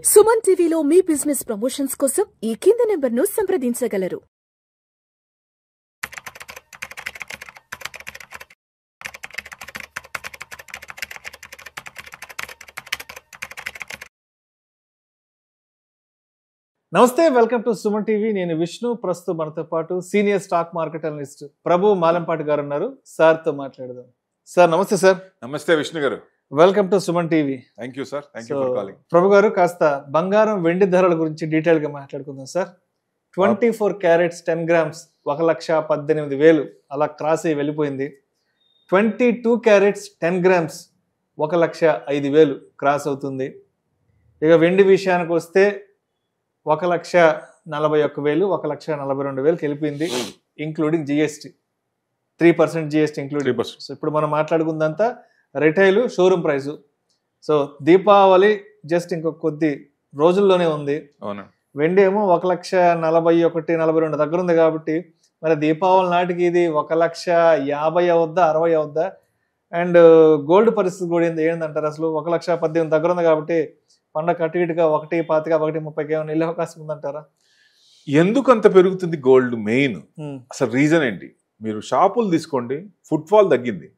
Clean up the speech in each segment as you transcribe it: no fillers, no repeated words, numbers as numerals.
సుమన్ టీవీలో మీ business promotions కోసం ఈ కింది నెంబర్ను సంప్రదించగలరు. నమస్తే, వెల్కమ్ టు సుమన్ టీవీ. నేను విష్ణు. ప్రస్తుతం మనతో పాటు సీనియర్ స్టాక్ మార్కెట్ అనలిస్ట్ ప్రభు మాలంపాటి గారు ఉన్నారు. సార్తో మాట్లాడదాం. సార్ నమస్తే. సార్ నమస్తే విష్ణు గారు. Welcome to Suman TV. Thank you sir. Thank you for calling. Prabhu గారు, కాస్త బంగారం వెండి ధరల గురించి డీటెయిల్ గా మాట్లాడుకుందాం సార్. 24 క్యారెట్స్ 10 గ్రామ్స్ 1,18,000 అలా క్రాస్ అయ్యి వెళ్ళిపోయింది. 22 క్యారెట్స్ 10 గ్రామ్స్ 1,05,000 క్రాస్ అవుతుంది. ఇక వెండి విషయానికి వస్తే 1,41,000 1,42,000 వెళ్ళిపోయింది, including GST. 3% GST including. So ఇప్పుడు మనం మాట్లాడుకుందంతా retail showroom price. So Deepavali just ఇంకొక కొద్ది రోజుల్లోనే ఉంది. వెండి ఏమో 1,41,42 దగ్గర ఉంది కాబట్టి మరి దీపావళి నాటికి ఇది 1,50,000 అవుద్దా 60 అవుద్దా? అండ్ గోల్డ్ పరిస్థితి కూడా ఏంటంటారు? అసలు 1,18,000 దగ్గర ఉంది కాబట్టి పండగ అటు ఇటుగా 1,25,000 1,30,000 ఏమైనా వెళ్ళే అవకాశం ఉందంటారా? ఎందుకు అంత పెరుగుతుంది గోల్డ్? మెయిన్ అసలు రీజన్ ఏంటి? మీరు షాపులు తీసుకోండి, ఫుట్ఫాల్ తగ్గింది.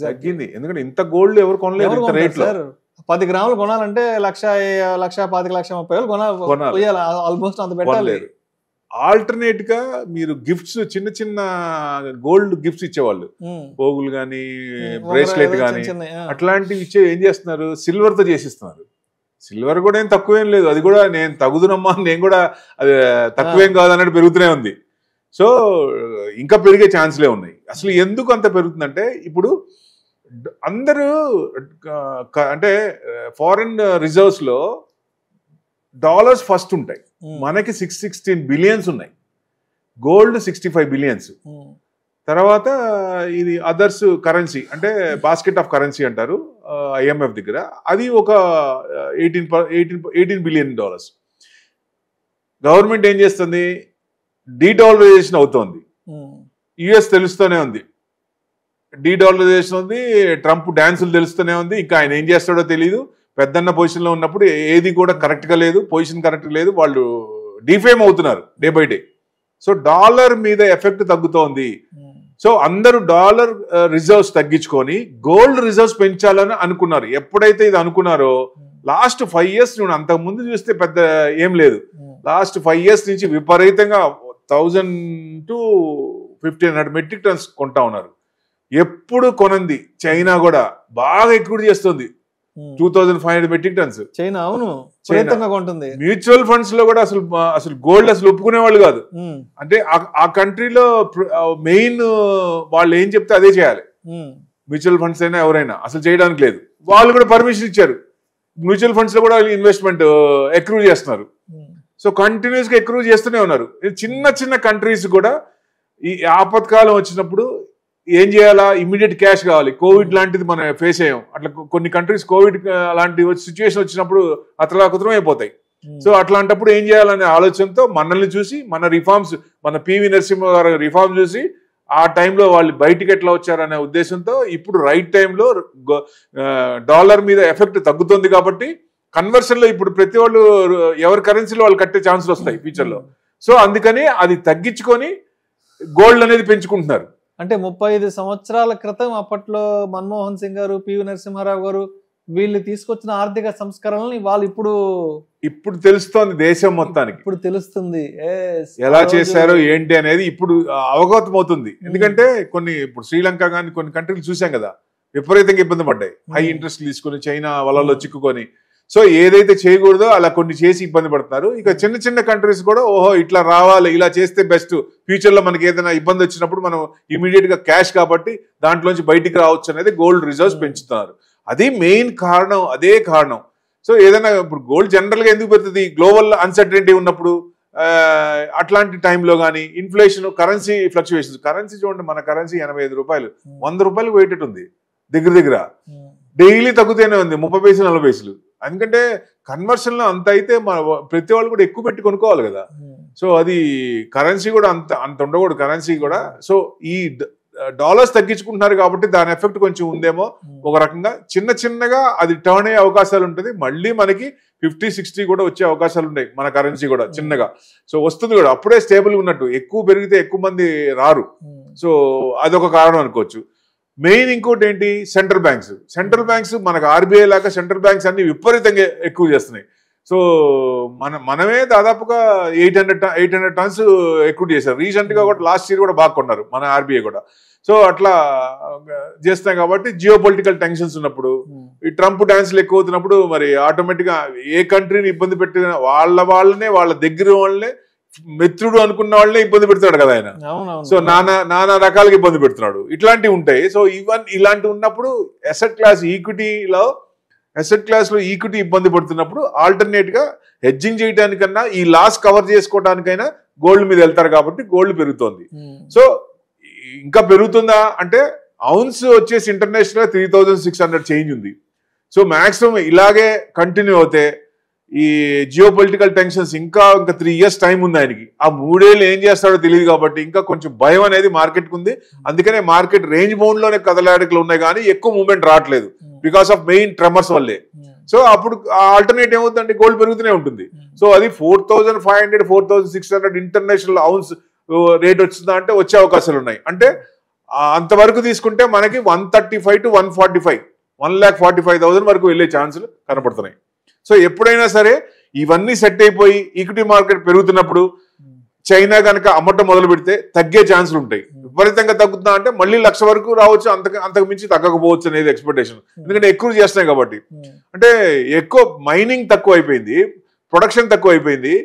తగ్గింది ఎందుకంటే ఇంత గోల్డ్ ఎవరు కొనలేదు రేట్ లో. 10 గ్రాములు కొనాలంటే 1,25,000 కొనాలి. ఆల్మోస్ట్ అంత పెట్టాలి. ఆల్టర్నేట్ గా మీరు గిఫ్ట్స్, చిన్న చిన్న గోల్డ్ గిఫ్ట్స్ ఇచ్చేవాళ్ళు, పోగులు గానీ బ్రేస్లెట్ గానీ అట్లాంటివి ఇచ్చే ఏం చేస్తున్నారు? సిల్వర్ తో చేసిస్తున్నారు. సిల్వర్ కూడా ఏం తక్కువేం లేదు, అది కూడా నేను తగుదునమ్మా, నేను కూడా అది తక్కువేం కాదు అన్నట్టు పెరుగుతూనే ఉంది. సో ఇంకా పెరిగే ఛాన్స్లే ఉన్నాయి. అసలు ఎందుకు అంత పెరుగుతుందంటే ఇప్పుడు అందరూ అంటే ఫారెన్ రిజర్వ్స్ లో డాలర్స్ ఫస్ట్ ఉంటాయి. మనకి 616 బిలియన్స్ ఉన్నాయి, గోల్డ్ 65 బిలియన్స్. తర్వాత ఇది అదర్స్ కరెన్సీ అంటే బాస్కెట్ ఆఫ్ కరెన్సీ అంటారు IMF దగ్గర, అది ఒక 18 బిలియన్ డాలర్స్. గవర్నమెంట్ ఏం చేస్తుంది? డీడాలరైజేషన్ అవుతోంది. యుఎస్ తెలుస్తూనే ఉంది, డీడాలరైజేషన్ ఉంది. ట్రంప్ డాన్సులు తెలుస్తూనే ఉంది. ఇంకా ఆయన ఏం చేస్తాడో తెలియదు. పెద్దన్న పొజిషన్లో ఉన్నప్పుడు ఏది కూడా కరెక్ట్గా లేదు, పొజిషన్ కరెక్ట్ లేదు. వాళ్ళు డిఫేమ్ అవుతున్నారు day by day. So dollar మీద ఎఫెక్ట్ తగ్గుతోంది. సో అందరూ డాలర్ రిజర్వ్స్ తగ్గించుకొని గోల్డ్ రిజర్వ్స్ పెంచాలని అనుకున్నారు. ఎప్పుడైతే ఇది అనుకున్నారో లాస్ట్ 5 years నేను అంతకు ముందు చూస్తే పెద్ద ఏం లేదు. లాస్ట్ 5 years నుంచి విపరీతంగా 1,000 to 1,500 మెట్రిక్ టన్స్ కొంటా ఉన్నారు. ఎప్పుడు కొనంది చైనా కూడా బాగా ఎక్కువ చేస్తుంది, 2,500 మెట్రిక్ టన్స్ చైనా. అవును, కొంటుంది. మ్యూచువల్ ఫండ్స్ లో కూడా అసలు గోల్డ్ అసలు ఒప్పుకునే వాళ్ళు కాదు. అంటే ఆ కంట్రీలో మెయిన్ వాళ్ళు ఏం చెప్తే అదే చేయాలి. మ్యూచువల్ ఫండ్స్ అయినా ఎవరైనా అసలు చేయడానికి లేదు. వాళ్ళు కూడా పర్మిషన్ ఇచ్చారు. మ్యూచువల్ ఫండ్స్ లో కూడా ఇన్వెస్ట్మెంట్ ఎక్రూ చేస్తున్నారు. సో కంటిన్యూస్ గా ఎక్రూ చేస్తూనే ఉన్నారు. చిన్న చిన్న కంట్రీస్ కూడా ఈ ఆపత్కాలం వచ్చినప్పుడు ఏం చేయాలా? ఇమ్మీడియట్ క్యాష్ కావాలి. కోవిడ్ లాంటిది మనం ఫేస్ అయ్యాం. అట్లా కొన్ని కంట్రీస్ కోవిడ్ లాంటి సిచ్యువేషన్ వచ్చినప్పుడు అతలాకుతలం అయిపోతాయి. సో అట్లాంటప్పుడు ఏం చేయాలనే ఆలోచనతో మనల్ని చూసి, మన రిఫార్మ్స్, మన పివి నరసింహ గారు రిఫార్మ్ చూసి ఆ టైంలో వాళ్ళు బయటికి ఎట్లా వచ్చారనే ఉద్దేశంతో ఇప్పుడు రైట్ టైంలో డాలర్ మీద ఎఫెక్ట్ తగ్గుతుంది కాబట్టి కన్వర్షన్ లో ఇప్పుడు ప్రతి వాళ్ళు ఎవరి కరెన్సీలో వాళ్ళు కట్టే ఛాన్సులు వస్తాయి ఫ్యూచర్ లో. సో అందుకని అది తగ్గించుకొని గోల్డ్ అనేది పెంచుకుంటున్నారు. అంటే 35 సంవత్సరాల క్రితం అప్పట్లో మన్మోహన్ సింగ్ గారు, పివి నరసింహారావు గారు వీళ్ళు తీసుకొచ్చిన ఆర్థిక సంస్కరణల్ని వాళ్ళు ఇప్పుడు తెలుస్తోంది దేశం మొత్తానికి. ఇప్పుడు తెలుస్తుంది ఎలా చేశారో ఏంటి అనేది ఇప్పుడు అవగతం అవుతుంది. ఎందుకంటే ఇప్పుడు శ్రీలంక కానీ కొన్ని కంట్రీలు చూసాం కదా, విపరీతంగా ఇబ్బంది పడ్డాయి. హై ఇంట్రెస్ట్ తీసుకుని చైనా వలలో చిక్కుకొని. సో ఏదైతే చేయకూడదో అలా కొన్ని చేసి ఇబ్బంది పడుతున్నారు. ఇక చిన్న చిన్న కంట్రీస్ కూడా ఓహో ఇట్లా రావాలి, ఇలా చేస్తే బెస్ట్, ఫ్యూచర్ లో మనకి ఏదైనా ఇబ్బంది వచ్చినప్పుడు మనం ఇమీడియట్ గా క్యాష్ కాబట్టి దాంట్లోంచి బయటికి రావచ్చు అనేది గోల్డ్ రిజర్వ్స్ పెంచుతున్నారు. అది మెయిన్ కారణం, అదే కారణం. సో ఏదైనా ఇప్పుడు గోల్డ్ జనరల్ గా ఎందుకు పెడుతుంది? గ్లోబల్ అన్సర్టనిటీ ఉన్నప్పుడు, అట్లాంటి టైంలో కానీ ఇన్ఫ్లేషన్, కరెన్సీ ఫ్లక్చువేషన్స్. కరెన్సీ చూడండి, మన కరెన్సీ 85 రూపాయలు, 100 రూపాయలు వెయిటెడ్ ఉంది దగ్గర డైలీ తగ్గుతూనే ఉంది 30 పైసలు 40 పైసలు. ఎందుకంటే కన్వర్షన్ లో అంత అయితే ప్రతి వాళ్ళు కూడా ఎక్కువ పెట్టి కొనుక్కోవాలి కదా. సో అది కరెన్సీ కూడా అంత ఉండకూడదు కరెన్సీ కూడా. సో ఈ డాలర్స్ తగ్గించుకుంటున్నారు కాబట్టి దాని ఎఫెక్ట్ కొంచెం ఉందేమో ఒక రకంగా. చిన్నగా అది టర్న్ అయ్యే అవకాశాలు ఉంటుంది. మళ్ళీ మనకి 50-60 కూడా వచ్చే అవకాశాలు ఉన్నాయి మన కరెన్సీ కూడా చిన్నగా. సో వస్తుంది కూడా, అప్పుడే స్టేబుల్ ఉన్నట్టు. ఎక్కువ పెరిగితే ఎక్కువ మంది రారు. సో అదొక కారణం అనుకోవచ్చు. మెయిన్ ఇంకోటి ఏంటి, సెంట్రల్ బ్యాంక్స్ మనకు ఆర్బీఐ లాగా సెంట్రల్ బ్యాంక్స్ అన్ని విపరీతంగా ఎక్కువ చేస్తున్నాయి. సో మనమే దాదాపుగా 800 టన్స్ ఎక్కువ చేశారు. రీసెంట్ గా కూడా లాస్ట్ ఇయర్ కూడా బాగా కొన్నారు మన ఆర్బీఐ కూడా. సో అట్లా చేస్తాం కాబట్టి జియో పొలిటికల్ టెన్షన్స్ ఉన్నప్పుడు, ఈ ట్రంప్ డాన్స్లు ఎక్కువ అవుతున్నప్పుడు మరి ఆటోమేటిక్ గా ఏ కంట్రీని ఇబ్బంది పెట్టిన వాళ్ళనే వాళ్ళ దగ్గర వాళ్ళనే మిత్రుడు అనుకున్న వాళ్ళనే ఇబ్బంది పెడుతున్నాడు కదా ఆయన. సో నానా రకాలుగా ఇబ్బంది పెడుతున్నాడు. ఇట్లాంటివి ఉంటాయి. సో ఇలాంటివి ఉన్నప్పుడు అసెట్ క్లాస్ లో ఈక్విటీ ఇబ్బంది పడుతున్నప్పుడు ఆల్టర్నేట్ గా హెడ్జింగ్ చేయడానికన్నా ఈ లాస్ కవర్ చేసుకోవడానికైనా గోల్డ్ మీద వెళ్తారు కాబట్టి గోల్డ్ పెరుగుతోంది. సో ఇంకా పెరుగుతుందా అంటే ఔన్స్ వచ్చేసి ఇంటర్నేషనల్ 3600 చేంజ్ ఉంది. సో మాక్సిమం ఇలాగే కంటిన్యూ అవుతే ఈ జియో పొలిటికల్ టెన్షన్స్ ఇంకా 3 years టైం ఉంది ఆయనకి. ఆ 3 ఏళ్ళు ఏం చేస్తాడో తెలియదు కాబట్టి ఇంకా కొంచెం భయం అనేది మార్కెట్కి ఉంది. అందుకనే మార్కెట్ రేంజ్ బౌండ్ లోనే కదలాడికలు ఉన్నాయి కానీ ఎక్కువ మూవ్మెంట్ రావట్లేదు బికాస్ ఆఫ్ మెయిన్ ట్రెమర్స్ వల్లే. సో అప్పుడు ఆల్టర్నేట్ ఏమవుతుందంటే గోల్డ్ పెరుగుతూనే ఉంటుంది. సో అది 4500 4600 ఇంటర్నేషనల్ ఔన్స్ రేట్ వచ్చిందా అంటే వచ్చే అవకాశాలు ఉన్నాయి. అంటే అంతవరకు తీసుకుంటే మనకి 135 to 145 1,45,000 వరకు వెళ్ళే ఛాన్సులు కనపడుతున్నాయి. సో ఎప్పుడైనా సరే ఇవన్నీ సెట్ అయిపోయి ఈక్విటీ మార్కెట్ పెరుగుతున్నప్పుడు చైనా కనుక అమ్మటం మొదలు పెడితే తగ్గే ఛాన్సులు ఉంటాయి. విపరీతంగా తగ్గుతుందా అంటే మళ్ళీ 1,00,000 వరకు రావచ్చు, అంతకు మించి తగ్గకపోవచ్చు అనేది ఎక్స్పెక్టేషన్. ఎందుకంటే ఎక్కువ చేస్తున్నాయి కాబట్టి. అంటే ఎక్కువ మైనింగ్ తక్కువ అయిపోయింది, ప్రొడక్షన్ తక్కువ అయిపోయింది,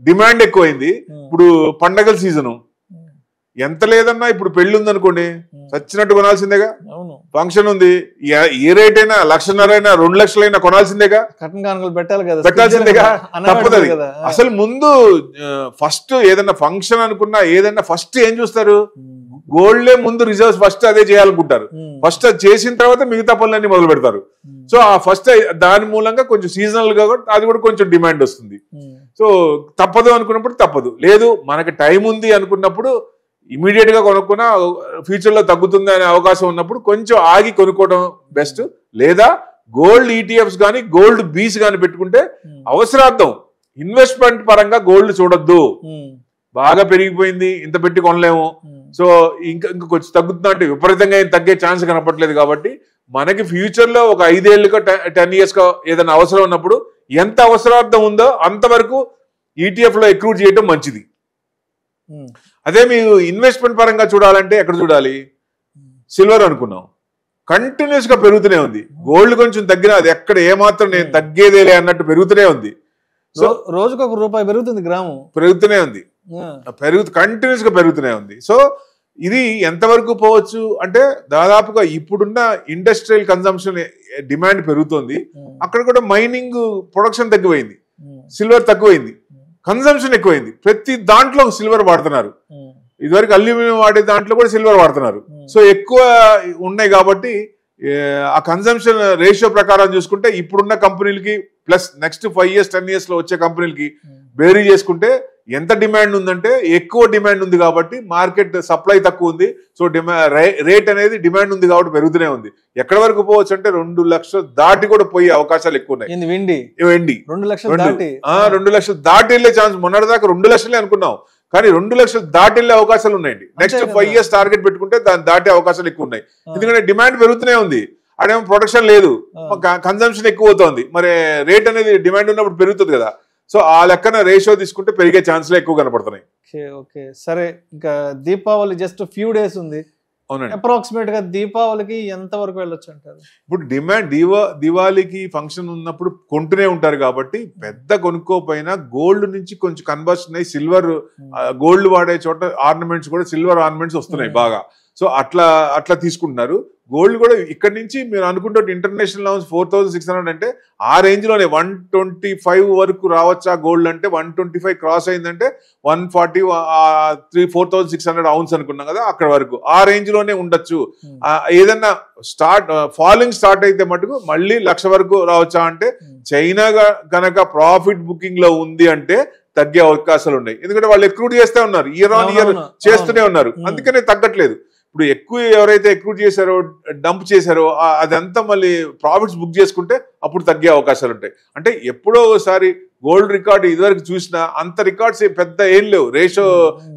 డిమాండ్ ఎక్కువైంది. ఇప్పుడు పండగల సీజను ఎంత లేదన్నా ఇప్పుడు పెళ్లి ఉందనుకోండి చచ్చినట్టు కొనాల్సిందేగా. ఫంక్షన్ ఉంది, ఏ రేట్ అయినా 1,50,000 అయినా 2 లక్షలైనా కొనాల్సిందేగా, పెట్టాల్సిందేగా, తప్పదు. అసలు ముందు ఫస్ట్ ఏదన్నా ఫంక్షన్ అనుకున్నా ఏదన్నా ఫస్ట్ ఏం చూస్తారు, గోల్డ్లే ముందు రిజర్వ్స్ ఫస్ట్ అదే చేయాలనుకుంటారు. ఫస్ట్ అది చేసిన తర్వాత మిగతా పనులన్నీ మొదలు పెడతారు. సో ఆ ఫస్ట్ దాని మూలంగా కొంచెం సీజనల్ గా అది కూడా కొంచెం డిమాండ్ వస్తుంది. సో తప్పదు అనుకున్నప్పుడు తప్పదు, లేదు మనకి టైం ఉంది అనుకున్నప్పుడు ఇమీడియట్ గా కొనుక్కున్నా ఫ్యూచర్ లో తగ్గుతుంది అనే అవకాశం ఉన్నప్పుడు కొంచెం ఆగి కొనుక్కోవడం బెస్ట్. లేదా గోల్డ్ ఈటీఎఫ్స్ కానీ గోల్డ్ బీస్ కానీ పెట్టుకుంటే అవసరార్థం ఇన్వెస్ట్మెంట్ పరంగా గోల్డ్ చూడొద్దు. బాగా పెరిగిపోయింది ఇంత పెట్టి కొనలేము, సో ఇంకా కొంచెం తగ్గుతుందా అంటే విపరీతంగా ఏం తగ్గే ఛాన్స్ కనపట్లేదు. కాబట్టి మనకి ఫ్యూచర్ లో ఒక 5 ఏళ్ళుగా 10 years గా ఏదైనా అవసరం ఉన్నప్పుడు ఎంత అవసరార్థం ఉందో అంతవరకు ఈటీఎఫ్ లో ఎక్రూట్ చేయడం మంచిది. అదే మీరు ఇన్వెస్ట్మెంట్ పరంగా చూడాలంటే ఎక్కడ చూడాలి, సిల్వర్ అనుకున్నాం కంటిన్యూస్ గా పెరుగుతూనే ఉంది. గోల్డ్ కొంచెం తగ్గినా అది ఎక్కడ ఏమాత్రం నేను తగ్గేదేలే అన్నట్టు పెరుగుతూనే ఉంది. సో రోజుకు ₹1 పెరుగుతుంది, గ్రాము పెరుగుతూనే ఉంది, కంటిన్యూస్ గా పెరుగుతూనే ఉంది. సో ఇది ఎంతవరకు పోవచ్చు అంటే దాదాపుగా ఇప్పుడున్న ఇండస్ట్రియల్ కన్సంప్షన్ డిమాండ్ పెరుగుతుంది, అక్కడ కూడా మైనింగ్ ప్రొడక్షన్ తగ్గిపోయింది, సిల్వర్ తక్కువైంది, కన్సంప్షన్ ఎక్కువైంది. ప్రతి దాంట్లో సిల్వర్ వాడుతున్నారు. ఇదివరకు అల్యూమినియం వాడే దాంట్లో కూడా సిల్వర్ వాడుతున్నారు. సో ఎక్కువ ఉన్నాయి కాబట్టి ఆ కన్సంప్షన్ రేషియో ప్రకారం చూసుకుంటే ఇప్పుడున్న కంపెనీలకి ప్లస్ నెక్స్ట్ 5 years 10 years లో వచ్చే కంపెనీలకి బేరీ చేసుకుంటే ఎంత డిమాండ్ ఉందంటే ఎక్కువ డిమాండ్ ఉంది కాబట్టి మార్కెట్ సప్లై తక్కువ ఉంది. సో రేట్ అనేది డిమాండ్ ఉంది కాబట్టి పెరుగుతూనే ఉంది. ఎక్కడి వరకు పోవచ్చు అంటే 2 లక్షలు దాటి కూడా పోయే అవకాశాలు ఎక్కువ ఉన్నాయి. వెండి 2 లక్షలు దాటి వెళ్ళే ఛాన్స్, మొన్నటిదాకా 2 లక్షలే అనుకున్నాం కానీ 2 లక్షలు దాటి వెళ్ళే అవకాశాలు ఉన్నాయండి. నెక్స్ట్ 5 years టార్గెట్ పెట్టుకుంటే దాన్ని దాటే అవకాశాలు ఎక్కువ ఉన్నాయి. ఎందుకంటే డిమాండ్ పెరుగుతూనే ఉంది, అదేమో ప్రొడక్షన్ లేదు, కన్సంప్షన్ ఎక్కువ అవుతుంది, మరి రేట్ అనేది డిమాండ్ ఉన్నప్పుడు పెరుగుతుంది కదా. సో ఆ లెక్కన రేషియో తీసుకుంటే పెరిగే ఛాన్స్లు ఎక్కువ కనపడుతున్నాయి. ఓకే సరే, ఇంకా దీపావళి జస్ట్ ఫ్యూ డేస్ ఉంది. అవునండి, అప్రాక్సిమేట్ గా దీపావళికి ఎంత వరకు వెళ్ళొచ్చు అంటారు? ఇప్పుడు డిమాండ్ దివాళీకి ఫంక్షన్ ఉన్నప్పుడు కొంటూనే ఉంటారు కాబట్టి పెద్ద కొనుక్కోపోయినా గోల్డ్ నుంచి కొంచెం కన్వర్షన్ అయ్యి సిల్వర్, గోల్డ్ వాడే చోట ఆర్నమెంట్స్ కూడా సిల్వర్ ఆర్నమెంట్స్ వస్తున్నాయి బాగా. సో అట్లా తీసుకుంటున్నారు. గోల్డ్ కూడా ఇక్కడ నుంచి మీరు అనుకుంటే ఇంటర్నేషనల్ లెవెల్స్ 4600 అంటే ఆ రేంజ్ లోనే 125 వరకు రావచ్చా గోల్డ్ అంటే 125 క్రాస్ అయిందంటే 140 4600 ఔన్స్ అనుకున్నాం కదా, అక్కడ వరకు ఆ రేంజ్ లోనే ఉండొచ్చు. ఏదన్నా ఫాలింగ్ స్టార్ట్ అయితే మటుకు మళ్ళీ 1,00,000 వరకు రావచ్చా అంటే చైనా కనుక ప్రాఫిట్ బుకింగ్ లో ఉంది అంటే తగ్గే అవకాశాలు ఉన్నాయి. ఎందుకంటే వాళ్ళు ఎక్రూట్ చేస్తే ఉన్నారు, ఇయర్ ఆన్ ఇయర్ చేస్తూనే ఉన్నారు, అందుకనే తగ్గట్లేదు. ఇప్పుడు ఎక్కువ ఎవరైతే ఎక్రూట్ చేశారో డంప్ చేశారో అదంతా మళ్ళీ ప్రాఫిట్స్ బుక్ చేసుకుంటే అప్పుడు తగ్గే అవకాశాలు ఉంటాయి. అంటే ఎప్పుడో ఒకసారి గోల్డ్ రికార్డు ఇదివరకు చూసినా అంత రికార్డ్స్ పెద్ద ఏం లేవు, రేషియో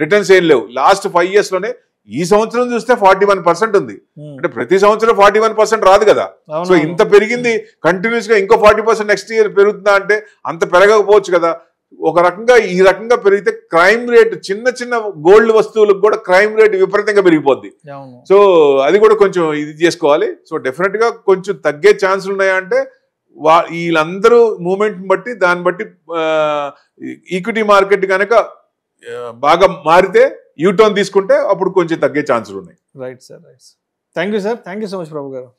రిటర్న్స్ ఏం లేవు. లాస్ట్ 5 years లోనే ఈ సంవత్సరం చూస్తే 41% ఉంది. అంటే ప్రతి సంవత్సరం 41% రాదు కదా. సో ఇంత పెరిగింది కంటిన్యూస్ గా ఇంకో 40% నెక్స్ట్ ఇయర్ పెరుగుతుందా అంటే అంత పెరగకపోవచ్చు కదా. ఒక రకంగా ఈ రకంగా పెరిగితే క్రైమ్ రేట్ చిన్న చిన్న గోల్డ్ వస్తువులకు కూడా క్రైమ్ రేట్ విపరీతంగా పెరిగిపోద్ది. సో అది కూడా కొంచెం ఇది చేసుకోవాలి. సో డెఫినెట్ గా కొంచెం తగ్గే ఛాన్సులు ఉన్నాయా అంటే వీళ్ళందరూ మూమెంట్ బట్టి దాన్ని బట్టి ఈక్విటీ మార్కెట్ కనుక బాగా మారితే యూటర్న్ తీసుకుంటే అప్పుడు కొంచెం తగ్గే ఛాన్సులు ఉన్నాయి. Right sir, right. Thank you sir, thank you so much Prabhu గారు.